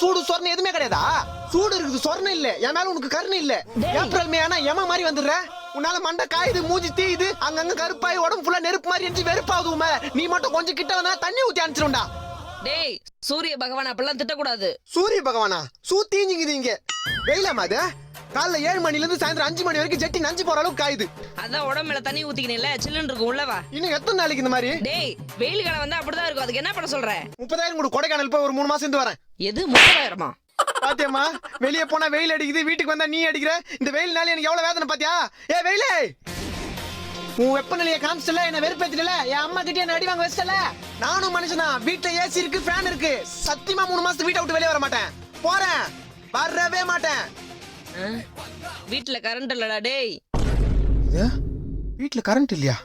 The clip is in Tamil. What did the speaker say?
சூடு சொரணை எதுவுமே கிடையாதா? சூடு இருக்குது, சொரணை இல்ல. என் மேல உனக்கு கருணை இல்ல. ஏப்ரல் மே ஆனா எம மாதிரி வந்துடுற. உன்னால மண்டை காயுது, மூஞ்சி தீயுது, அங்கங்க கருப்பாய் உடம்பு ஃபுல்லா நெருப்பு மாதிரி எரிஞ்சு வெறுப்பாகுது உமே. நீ மட்டும் கொஞ்சம் கிட்ட வந்தா தண்ணி ஊத்தி அனுப்பிச்சிருண்டா. டேய் சூரிய பகவான் அப்பெல்லாம் திட்டக்கூடாது. சூரிய பகவானா? சூத்தீஞ்சிங்குது இங்க. வெயிலாமா அது? காலைல 7 மணில இருந்து சாயந்தரம் 5 மணி வரைக்கும் ஜெட்டி நஞ்சு போற அளவுக்கு காயுது. அதான் உடம்புல தண்ணி ஊத்திக்கணும்ல, சில்லுன்னு இருக்கும் உள்ளவா. இன்னும் எத்தனை நாளைக்கு இந்த மாதிரி? டேய் வெயில் காலம் வந்தா அப்படிதான் இருக்கும். அதுக்கு என்ன பண்ண சொல்ற? 30,000 கூட கொடைக்கானல் போய் ஒரு 3 மாசம் இருந்து வரேன். எது 30,000? பாத்தியம்மா, வெளியே போனா வெயில் அடிக்குது, வீட்டுக்கு வந்தா நீ அடிக்கிற. இந்த வெயில்னால எனக்கு எவ்வளவு வேதனை பாத்தியா? ஏ வெயிலே, உன் வெப்பநிலையை காமிச்சல, என்ன வெறுப்பேத்தில. என் அம்மா கிட்டே என்ன அடி வாங்க வச்சல. நானும் மனுஷன் தான். வீட்டுல ஏசி இருக்கு, ஃபேன் இருக்கு. சத்தியமா 3 மாசத்துக்கு வீட்டை விட்டு வெளியே வர மாட்டேன். போறேன், வரவே மாட்டேன். வீட்டுல கரண்ட் இல்லடா டேய். வீட்டுல கரண்ட் இல்லையா?